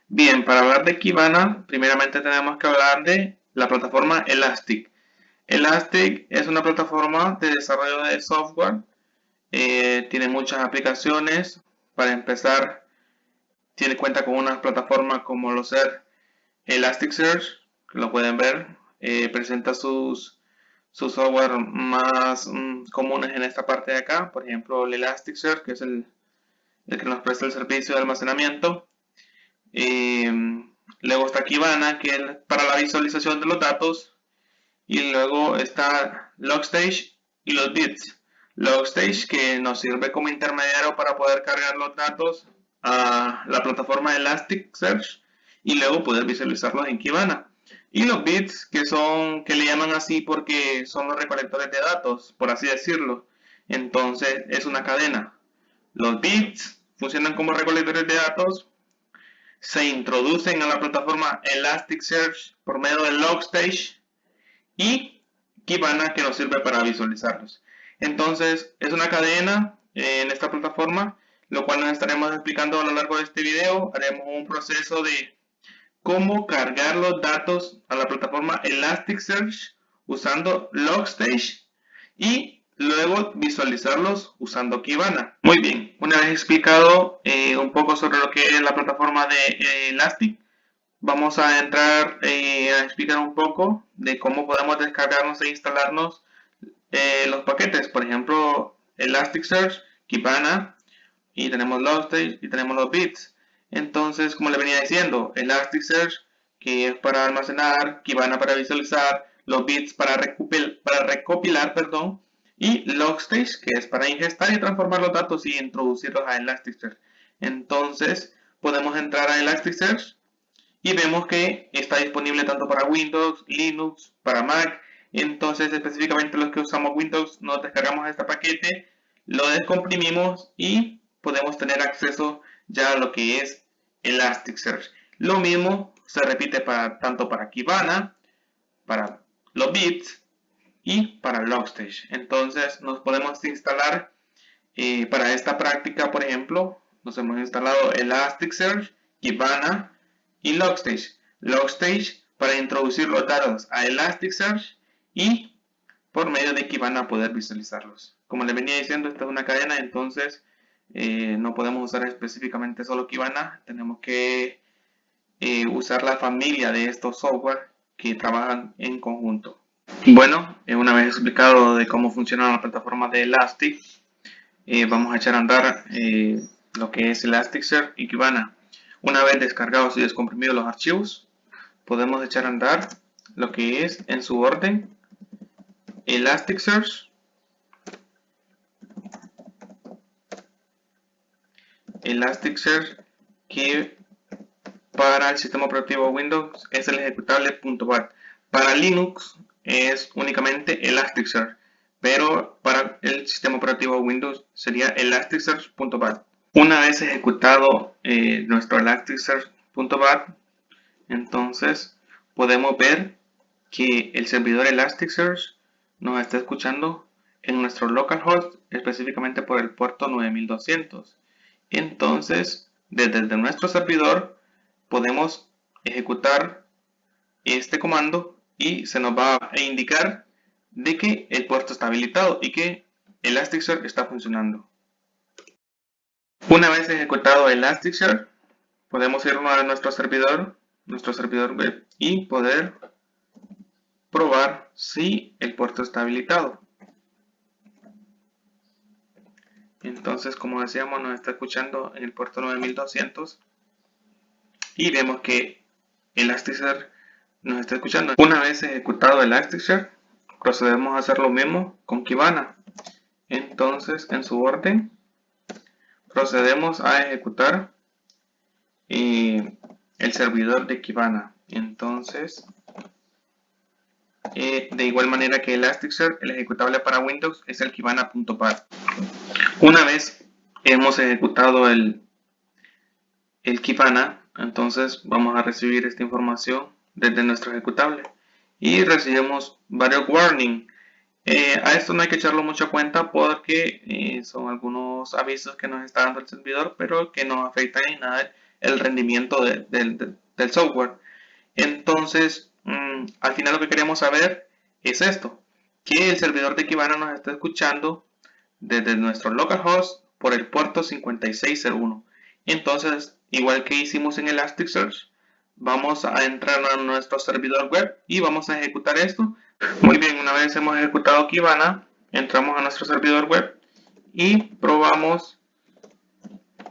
Bien, para hablar de Kibana, primeramente tenemos que hablar de la plataforma Elastic. Elastic es una plataforma de desarrollo de software, tiene muchas aplicaciones. Para empezar, tiene cuenta con una plataforma como lo ser Elasticsearch, que lo pueden ver, presenta sus software más comunes en esta parte de acá, por ejemplo el Elasticsearch, que es el que nos presta el servicio de almacenamiento. Luego está Kibana, que es para la visualización de los datos. Y luego está Logstage y los bits. Logstage, que nos sirve como intermediario para poder cargar los datos a la plataforma Elasticsearch y luego poder visualizarlos en Kibana. Y los bits, que le llaman así porque son los recolectores de datos, por así decirlo. Entonces es una cadena. Los bits funcionan como recolectores de datos, se introducen a la plataforma Elasticsearch por medio del Logstage y Kibana, que nos sirve para visualizarlos. Entonces es una cadena en esta plataforma, lo cual nos estaremos explicando a lo largo de este video. Haremos un proceso de cómo cargar los datos a la plataforma Elasticsearch usando Logstage y luego visualizarlos usando Kibana. Muy bien, una vez explicado un poco sobre lo que es la plataforma de Elastic, vamos a entrar a explicar un poco de cómo podemos descargarnos e instalarnos los paquetes. Por ejemplo, Elasticsearch, Kibana, y tenemos Logstage y tenemos los bits. Entonces, como le venía diciendo, Elasticsearch, que es para almacenar, Kibana para visualizar, los bits para recopilar, perdón, y Logstage, que es para ingestar y transformar los datos y introducirlos a Elasticsearch. Entonces, podemos entrar a Elasticsearch y vemos que está disponible tanto para Windows, Linux, para Mac. Entonces, específicamente los que usamos Windows, nos descargamos este paquete, lo descomprimimos y podemos tener acceso ya a lo que es Elasticsearch. Lo mismo se repite tanto para Kibana, para los bits y para Logstage. Entonces nos podemos instalar para esta práctica, por ejemplo, nos hemos instalado Elasticsearch, Kibana y Logstage. Logstage para introducir los datos a Elasticsearch y por medio de Kibana poder visualizarlos. Como les venía diciendo, esta es una cadena, entonces no podemos usar específicamente solo Kibana, tenemos que usar la familia de estos software que trabajan en conjunto. Bueno, una vez explicado de cómo funciona la plataforma de Elastic, vamos a echar a andar lo que es Elasticsearch y Kibana. Una vez descargados y descomprimidos los archivos, podemos echar a andar lo que es en su orden Elasticsearch, que para el sistema operativo Windows es el ejecutable .bat. Para Linux es únicamente Elasticsearch, pero para el sistema operativo Windows sería Elasticsearch.bat. Una vez ejecutado nuestro Elasticsearch.bat, entonces podemos ver que el servidor Elasticsearch nos está escuchando en nuestro localhost, específicamente por el puerto 9200. Entonces, desde nuestro servidor podemos ejecutar este comando y se nos va a indicar de que el puerto está habilitado y que Elasticsearch está funcionando. Una vez ejecutado Elasticsearch, podemos irnos a nuestro servidor web y poder probar si el puerto está habilitado. Entonces, como decíamos, nos está escuchando en el puerto 9200 y vemos que Elasticsearch nos está escuchando. Una vez ejecutado Elasticsearch, procedemos a hacer lo mismo con Kibana. Entonces, en su orden, procedemos a ejecutar el servidor de Kibana. Entonces, de igual manera que Elasticsearch, el ejecutable para Windows es el Kibana.bat. Una vez hemos ejecutado el Kibana, entonces vamos a recibir esta información desde nuestro ejecutable y recibimos varios warnings. A esto no hay que echarlo mucho a cuenta porque son algunos avisos que nos está dando el servidor, pero que no afectan en nada el rendimiento del software. Entonces, al final lo que queremos saber es esto, que el servidor de Kibana nos está escuchando desde nuestro localhost por el puerto 5601. Entonces, igual que hicimos en Elasticsearch, vamos a entrar a nuestro servidor web y vamos a ejecutar esto. Muy bien, una vez hemos ejecutado Kibana, entramos a nuestro servidor web y probamos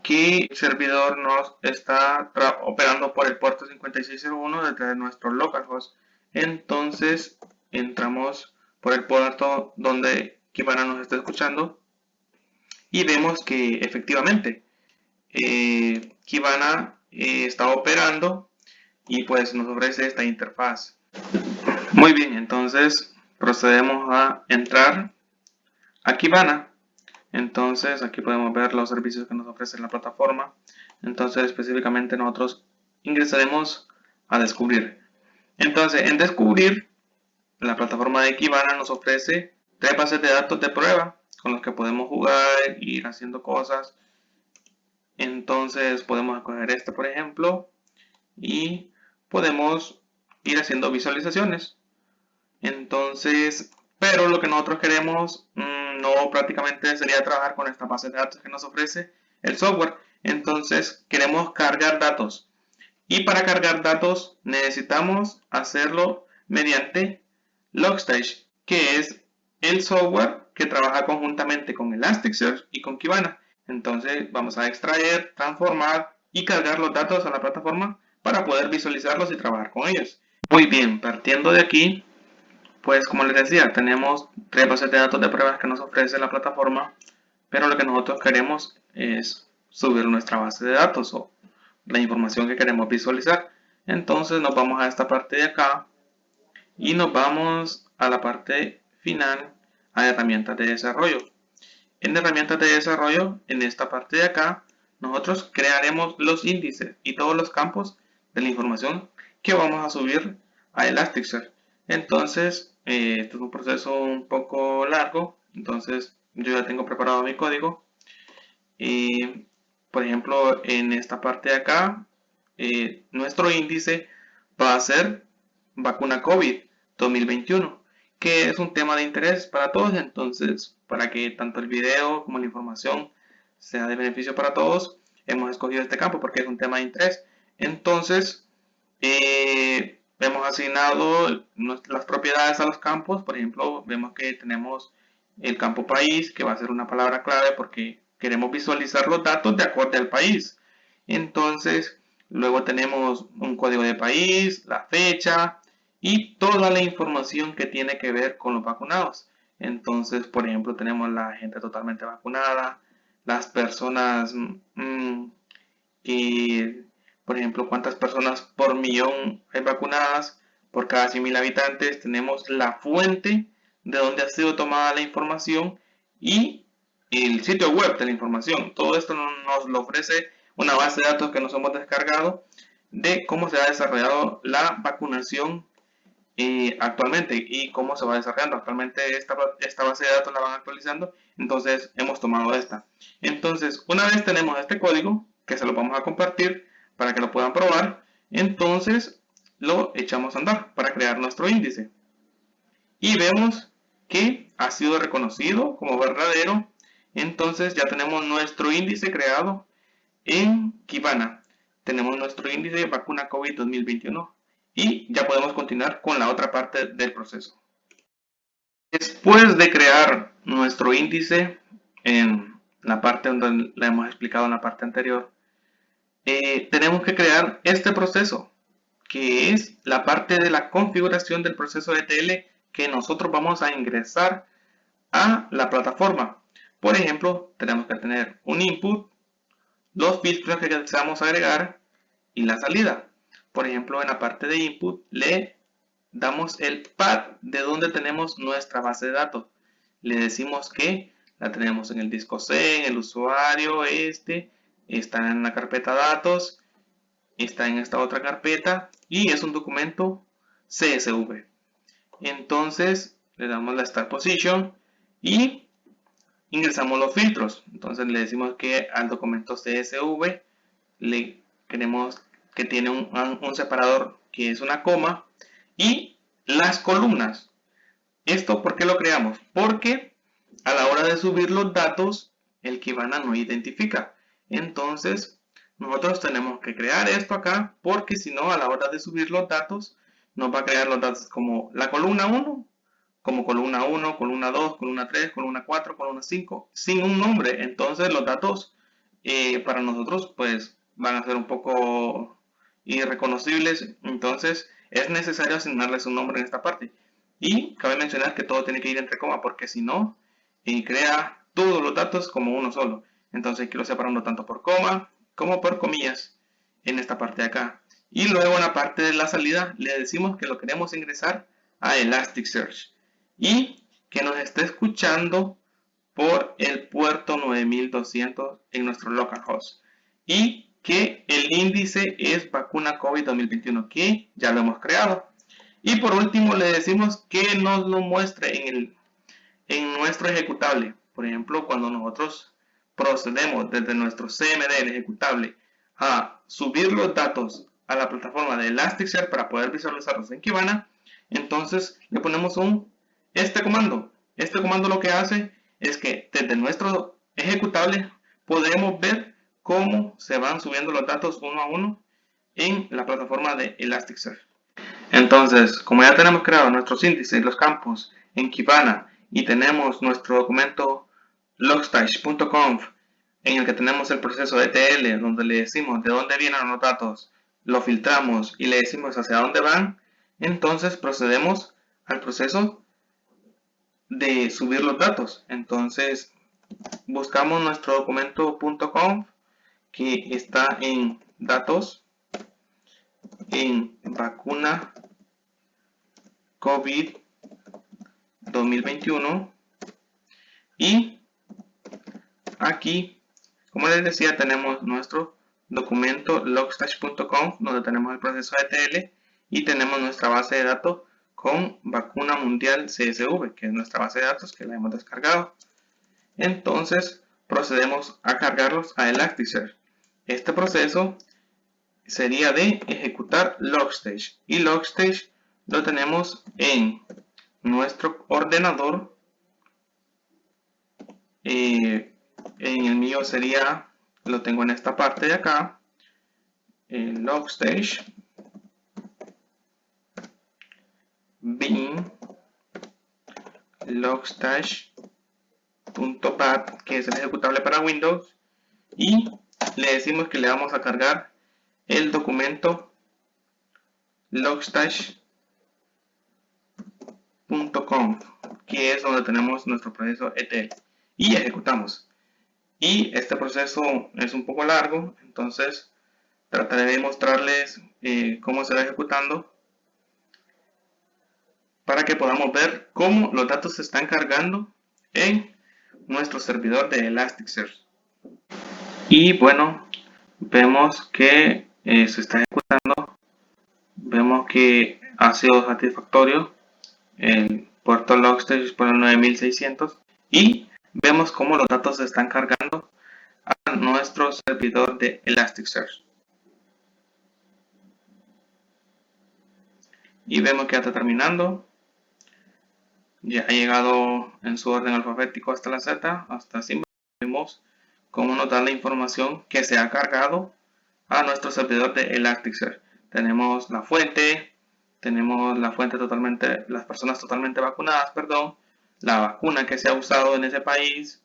que el servidor nos está operando por el puerto 5601 desde nuestro localhost. Entonces entramos por el puerto donde Kibana nos está escuchando y vemos que efectivamente Kibana está operando y pues nos ofrece esta interfaz. Muy bien, entonces procedemos a entrar a Kibana. Entonces aquí podemos ver los servicios que nos ofrece la plataforma. Entonces específicamente nosotros ingresaremos a descubrir. Entonces en descubrir, la plataforma de Kibana nos ofrece 3 bases de datos de prueba con los que podemos jugar e ir haciendo cosas. Entonces podemos escoger esta por ejemplo y podemos ir haciendo visualizaciones. Entonces, pero lo que nosotros queremos no prácticamente sería trabajar con esta base de datos que nos ofrece el software. Entonces queremos cargar datos y para cargar datos necesitamos hacerlo mediante Logstash, que es el software que trabaja conjuntamente con Elasticsearch y con Kibana. Entonces vamos a extraer, transformar y cargar los datos a la plataforma para poder visualizarlos y trabajar con ellos. Muy bien, partiendo de aquí, pues como les decía, tenemos 3 bases de datos de pruebas que nos ofrece la plataforma, pero lo que nosotros queremos es subir nuestra base de datos o la información que queremos visualizar. Entonces nos vamos a esta parte de acá y nos vamos a la parte final, a herramientas de desarrollo. En herramientas de desarrollo, en esta parte de acá, nosotros crearemos los índices y todos los campos de la información que vamos a subir a Elasticsearch. Entonces, esto es un proceso un poco largo, entonces yo ya tengo preparado mi código. Y, por ejemplo, en esta parte de acá, nuestro índice va a ser vacuna COVID 2021, que es un tema de interés para todos. Entonces, para que tanto el video como la información sea de beneficio para todos, hemos escogido este campo porque es un tema de interés. Entonces, hemos asignado las propiedades a los campos. Por ejemplo, vemos que tenemos el campo país, que va a ser una palabra clave porque queremos visualizar los datos de acuerdo al país. Entonces, luego tenemos un código de país, la fecha y toda la información que tiene que ver con los vacunados. Entonces, por ejemplo, tenemos la gente totalmente vacunada, las personas que, por ejemplo, cuántas personas por millón hay vacunadas, por cada 100.000 habitantes, tenemos la fuente de donde ha sido tomada la información y el sitio web de la información. Todo esto nos lo ofrece una base de datos que nos hemos descargado de cómo se ha desarrollado la vacunación actualmente y cómo se va desarrollando. Actualmente esta base de datos la van actualizando, entonces hemos tomado esta. Entonces, una vez tenemos este código, que se lo vamos a compartir para que lo puedan probar, entonces lo echamos a andar para crear nuestro índice. Y vemos que ha sido reconocido como verdadero. Entonces ya tenemos nuestro índice creado en Kibana. Tenemos nuestro índice de vacuna COVID 2021 y ya podemos continuar con la otra parte del proceso. Después de crear nuestro índice en la parte donde la hemos explicado en la parte anterior, tenemos que crear este proceso, que es la parte de la configuración del proceso ETL que nosotros vamos a ingresar a la plataforma. Por ejemplo, tenemos que tener un input, los filtros que deseamos agregar y la salida. Por ejemplo, en la parte de input le damos el path de donde tenemos nuestra base de datos. Le decimos que la tenemos en el disco C, en el usuario está en la carpeta datos, está en esta otra carpeta y es un documento CSV. Entonces le damos la start position y ingresamos los filtros. Entonces le decimos que al documento CSV le queremos que tiene un separador que es una coma, y las columnas. ¿Esto por qué lo creamos? Porque a la hora de subir los datos, el Kibana no identifica. Entonces, nosotros tenemos que crear esto acá, porque si no, a la hora de subir los datos, nos va a crear los datos como la columna 1, como columna 1, columna 2, columna 3, columna 4, columna 5, sin un nombre. Entonces, los datos para nosotros, pues, van a ser un poco irreconocibles. Entonces, es necesario asignarles un nombre en esta parte. Y cabe mencionar que todo tiene que ir entre comas, porque si no, crea todos los datos como uno solo. Entonces quiero separarlo tanto por coma como por comillas en esta parte de acá. Y luego en la parte de la salida le decimos que lo queremos ingresar a Elasticsearch y que nos esté escuchando por el puerto 9200 en nuestro localhost. Y que el índice es vacuna COVID 2021, que ya lo hemos creado. Y por último le decimos que nos lo muestre en nuestro ejecutable. Por ejemplo, cuando nosotros procedemos desde nuestro CMD, el ejecutable, a subir los datos a la plataforma de Elasticsearch para poder visualizarlos en Kibana, entonces le ponemos este comando. Este comando lo que hace es que desde nuestro ejecutable podemos ver cómo se van subiendo los datos uno a uno en la plataforma de Elasticsearch. Entonces, como ya tenemos creado nuestros índices y los campos en Kibana y tenemos nuestro documento logstash.conf en el que tenemos el proceso ETL, donde le decimos de dónde vienen los datos, lo filtramos y le decimos hacia dónde van, entonces procedemos al proceso de subir los datos. Entonces, buscamos nuestro documento .conf que está en datos, en vacuna COVID 2021 y aquí, como les decía, tenemos nuestro documento logstash.conf donde tenemos el proceso ETL y tenemos nuestra base de datos con vacuna mundial CSV, que es nuestra base de datos que la hemos descargado. Entonces procedemos a cargarlos a Elasticsearch. Este proceso sería de ejecutar Logstash y Logstash lo tenemos en nuestro ordenador. En el mío sería, lo tengo en esta parte de acá, en Logstash, bin logstash.bat, que es el ejecutable para Windows, y le decimos que le vamos a cargar el documento logstash.conf, que es donde tenemos nuestro proceso ETL, y ejecutamos. Y este proceso es un poco largo, entonces trataré de mostrarles cómo se va ejecutando para que podamos ver cómo los datos se están cargando en nuestro servidor de Elasticsearch. Y bueno, vemos que se está ejecutando, vemos que ha sido satisfactorio el puerto Logstash por el 9600 y vemos cómo los datos se están cargando a nuestro servidor de Elasticsearch. Y vemos que ya está terminando. Ya ha llegado en su orden alfabético hasta la Z, hasta así vemos cómo nos da la información que se ha cargado a nuestro servidor de Elasticsearch. Tenemos la fuente totalmente, las personas totalmente vacunadas, perdón, la vacuna que se ha usado en ese país,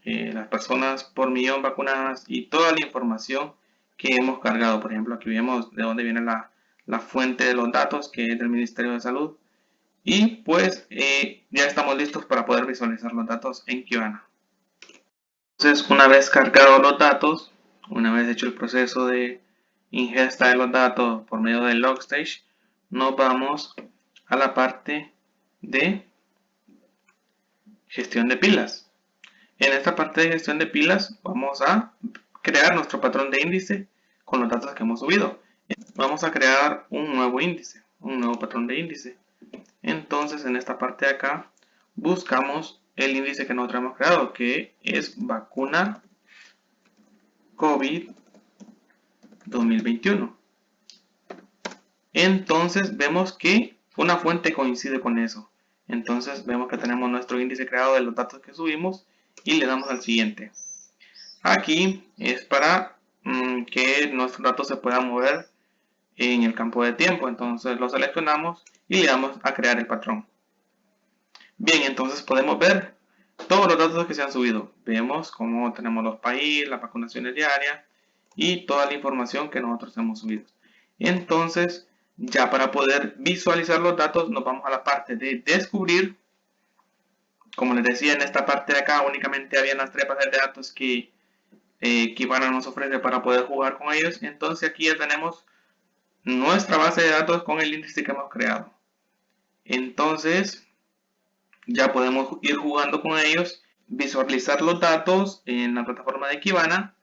las personas por millón vacunadas y toda la información que hemos cargado. Por ejemplo, aquí vemos de dónde viene la fuente de los datos, que es del Ministerio de Salud. Y pues ya estamos listos para poder visualizar los datos en Kibana. Entonces, una vez cargados los datos, una vez hecho el proceso de ingesta de los datos por medio del Logstash, nos vamos a la parte de gestión de pilas. En esta parte de gestión de pilas vamos a crear nuestro patrón de índice con los datos que hemos subido. Vamos a crear un nuevo índice, un nuevo patrón de índice. Entonces en esta parte de acá buscamos el índice que nosotros hemos creado, que es vacuna COVID 2021. Entonces vemos que una fuente coincide con eso. Entonces vemos que tenemos nuestro índice creado de los datos que subimos y le damos al siguiente. Aquí es para que nuestros datos se puedan mover en el campo de tiempo. Entonces lo seleccionamos y le damos a crear el patrón. Bien, entonces podemos ver todos los datos que se han subido. Vemos cómo tenemos los países, las vacunaciones diarias y toda la información que nosotros hemos subido. Entonces, ya para poder visualizar los datos, nos vamos a la parte de descubrir. Como les decía, en esta parte de acá únicamente había las 3 bases de datos que Kibana nos ofrece para poder jugar con ellos. Entonces aquí ya tenemos nuestra base de datos con el índice que hemos creado. Entonces ya podemos ir jugando con ellos, visualizar los datos en la plataforma de Kibana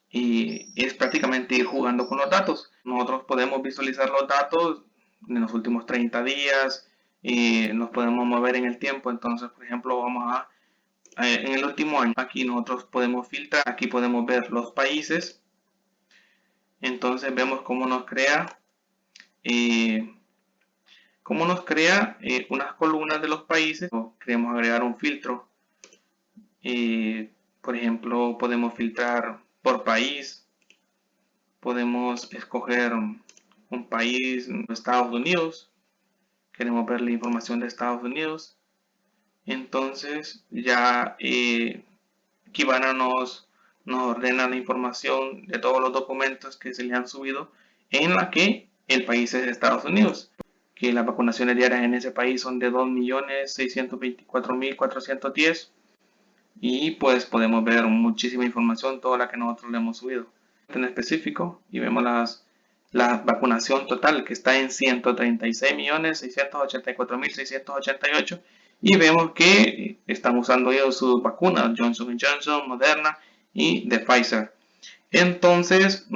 y es prácticamente ir jugando con los datos. Nosotros podemos visualizar los datos en los últimos 30 días y nos podemos mover en el tiempo. Entonces, por ejemplo, vamos a en el último año. Aquí nosotros podemos filtrar, aquí podemos ver los países. Entonces vemos cómo nos crea unas columnas de los países. Queremos agregar un filtro. Por ejemplo, podemos filtrar por país. Podemos escoger un país, Estados Unidos. Queremos ver la información de Estados Unidos. Entonces ya Kibana nos ordena la información de todos los documentos que se le han subido en la que el país es Estados Unidos, que las vacunaciones diarias en ese país son de 2.624.410 y pues podemos ver muchísima información, toda la que nosotros le hemos subido en específico, y vemos la vacunación total que está en 136.684.688 y vemos que están usando ellos sus vacunas, Johnson Johnson, Moderna y de Pfizer. Entonces,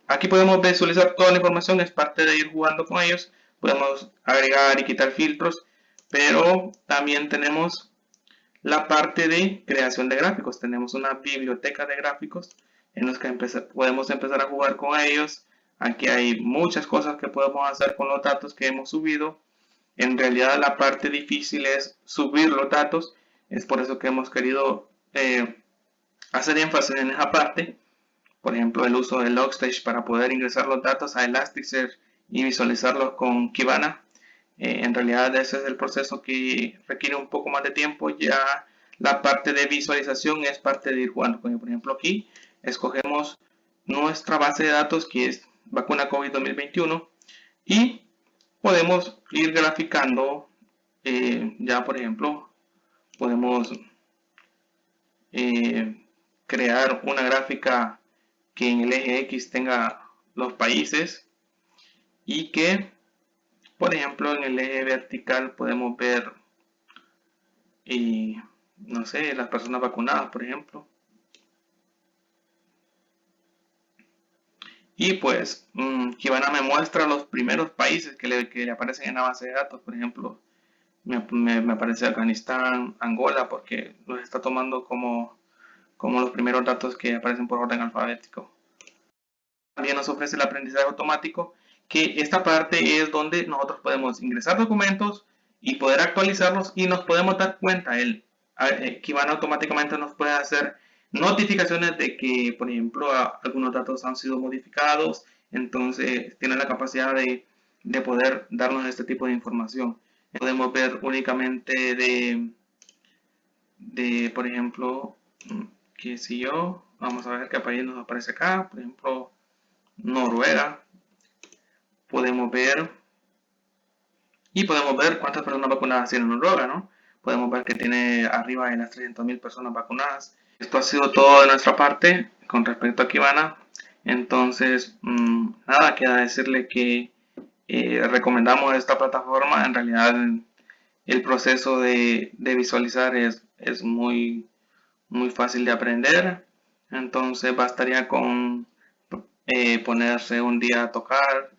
aquí podemos visualizar toda la información, es parte de ir jugando con ellos. Podemos agregar y quitar filtros, pero también tenemos la parte de creación de gráficos. Tenemos una biblioteca de gráficos en los que podemos empezar a jugar con ellos. Aquí hay muchas cosas que podemos hacer con los datos que hemos subido. En realidad la parte difícil es subir los datos. Es por eso que hemos querido hacer énfasis en esa parte. Por ejemplo, el uso de Logstage para poder ingresar los datos a Elasticsearch y visualizarlos con Kibana. En realidad ese es el proceso que requiere un poco más de tiempo. Ya la parte de visualización es parte de ir jugando. Por ejemplo, aquí escogemos nuestra base de datos que es vacuna COVID 2021 y podemos ir graficando. Ya por ejemplo podemos crear una gráfica que en el eje X tenga los países y que por ejemplo en el eje vertical podemos ver no sé, las personas vacunadas, por ejemplo. Y pues Kibana me muestra los primeros países que le aparecen en la base de datos. Por ejemplo, me aparece Afganistán, Angola, porque los está tomando como los primeros datos que aparecen por orden alfabético. También nos ofrece el aprendizaje automático, que esta parte es donde nosotros podemos ingresar documentos y poder actualizarlos y nos podemos dar cuenta. Kibana automáticamente nos puede hacer notificaciones de que, por ejemplo, algunos datos han sido modificados. Entonces tiene la capacidad de poder darnos este tipo de información. Podemos ver únicamente por ejemplo, qué sé yo, vamos a ver qué país nos aparece acá. Por ejemplo, Noruega. Podemos ver cuántas personas vacunadas tiene Noruega, ¿no? Podemos ver que tiene arriba de las 300.000 personas vacunadas. Esto ha sido todo de nuestra parte con respecto a Kibana. Entonces, nada, queda decirle que recomendamos esta plataforma. En realidad, el proceso de visualizar es muy fácil de aprender. Entonces, bastaría con ponerse un día a tocar,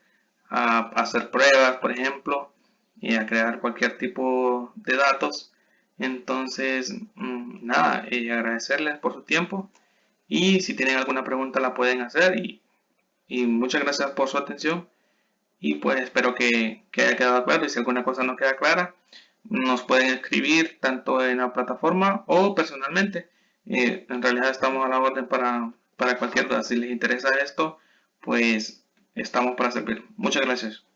a hacer pruebas, por ejemplo, y a crear cualquier tipo de datos. Entonces, nada, agradecerles por su tiempo y si tienen alguna pregunta la pueden hacer y y muchas gracias por su atención y pues espero que haya quedado claro y si alguna cosa no queda clara nos pueden escribir tanto en la plataforma o personalmente. En realidad estamos a la orden para cualquier duda. Si les interesa esto, pues estamos para servir. Muchas gracias.